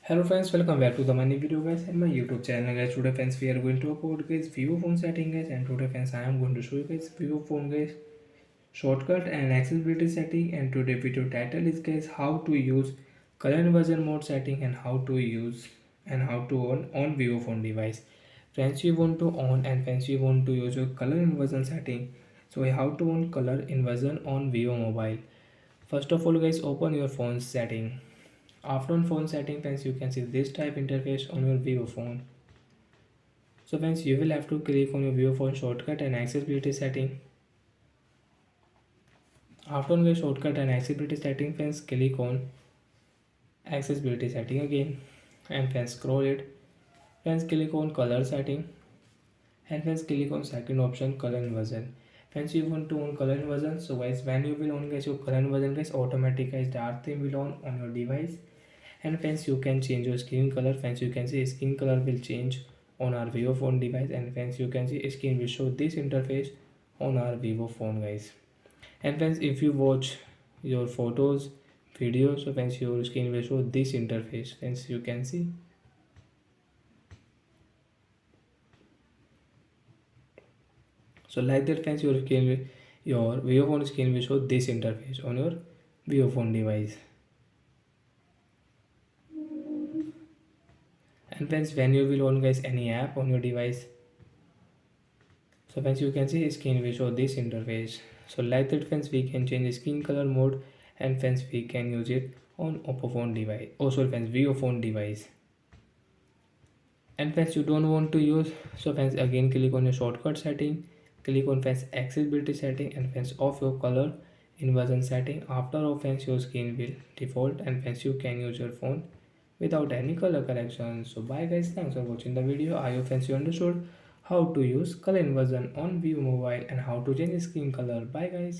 Hello friends, welcome back to the money video guys and my YouTube channel guys. Today friends we are going to upload guys vivo phone setting guys, and today friends I am going to show you guys vivo phone guys shortcut and accessibility setting. And today video title is guys how to use color inversion mode setting and how to use and how to on vivo phone device. Friends, you want to on and friends you want to use your color inversion setting. So how to on color inversion on vivo mobile. First of all guys, open your phone setting. After on phone setting friends, you can see this type interface on your vivo phone. So friends, you will have to click on your vivo phone shortcut and accessibility setting. After on your shortcut and accessibility setting friends, click on accessibility setting again, and friends scroll it. Friends, click on color setting, and friends click on second option, color inversion. Friends, you want to on color inversion. So guys, when you will on guys your color inversion guys, automatic guys dark theme will on your device. And friends, you can change your screen color. Friends, you can see skin color will change on our vivo phone device, and friends, you can see screen will show this interface on our vivo phone guys. And friends, if you watch your photos videos, so friends, your screen will show this interface. Friends, you can see. So like that friends, your vivo phone screen will show this interface on your vivo phone device. And friends, when you will on guys any app on your device, so friends, you can see screen will show this interface. So like that friends, we can change the skin color mode, and friends, we can use it on Oppo phone device. Also friends, Vivo phone device. And friends, you don't want to use, so friends, again click on your shortcut setting, click on friends accessibility setting, and friends off your color inversion setting. After off friends, your screen will default, and friends, you can use your phone without any color correction. So bye guys, thanks for watching the video. I hope friends you understood how to use color inversion on Vivo mobile and how to change screen color. Bye guys.